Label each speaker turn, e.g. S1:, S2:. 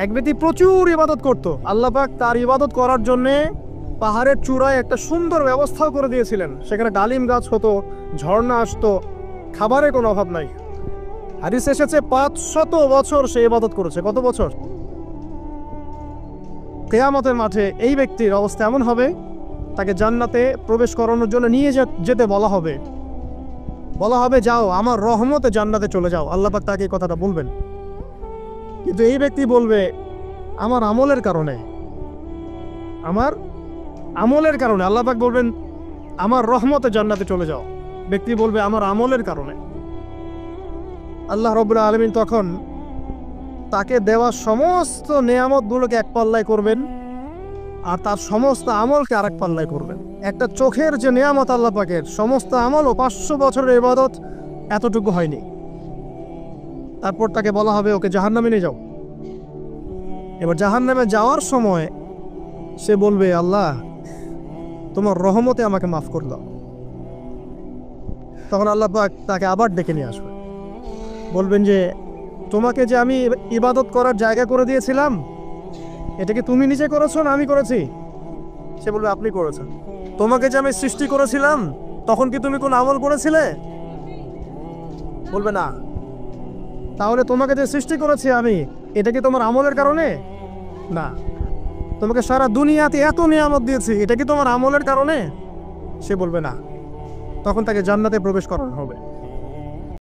S1: এক ব্যক্তি প্রচুর ইবাদত করত, আল্লাহ পাক তার ইবাদত করার জন্যে পাহাড়ের চূড়ায় একটা সুন্দর ব্যবস্থাও করে দিয়েছিলেন। সেখানে ডালিম গাছ হতো, ঝর্ণা আসতো, খাবারের কোনো অভাব নাই। হাদিস এসেছে 500 বছর সে ইবাদত করেছে। কত বছর? কিয়ামতের মাঠে এই ব্যক্তির অবস্থা এমন হবে, তাকে জান্নাতে প্রবেশ করানোর জন্য নিয়ে যেতে বলা হবে। যাও আমার রহমতে জান্নাতে চলে যাও। আল্লাহ পাক তাকে এই কথাটা বলবেন। কিন্তু এই ব্যক্তি বলবে আমার আমলের কারণে আল্লাহ পাক বলবেন আমার রহমতে জান্নাতে চলে যাও। ব্যক্তি বলবে আমার আমলের কারণে। আল্লাহ রাব্বুল আলামিন তখন তাকে দেওয়া সমস্ত নেয়ামতগুলোকে এক পাল্লায় করবেন, আর তার সমস্ত আমলকে আরেক পাল্লায় করবেন। একটা চোখের যে নেয়ামত আল্লাহ পাকের, সমস্ত আমল ও 500 বছরের ইবাদত এতটুকু হয়নি। তারপর তাকে বলা হবে ওকে জাহান্নামে নিয়ে যাও। এবার জাহান্নামে যাওয়ার সময় সে বলবে আল্লাহ তোমার রহমতে আমাকে মাফ করে দাও। তখন আল্লাহ পাক তাকে আবার ডেকে নিয়ে আসবে, বলবেন যে তোমাকে যে আমি ইবাদত করার জায়গা করে দিয়েছিলাম, এটা কি তুমি নিজে করেছো না আমি করেছি? সে বলবে আপনি করেছেন। তোমাকে যে আমি সৃষ্টি করেছিলাম তখন কি তুমি কোন আমল করেছিলে? বলবে না। তাহলে তোমাকে যে সৃষ্টি করেছি আমি, এটা কি তোমার আমলের কারণে? না। তোমাকে সারা দুনিয়াতে এত নিয়ামত দিয়েছি, এটা কি তোমার আমলের কারণে? সে বলবে না। তখন তাকে জান্নাতে প্রবেশ করানো হবে।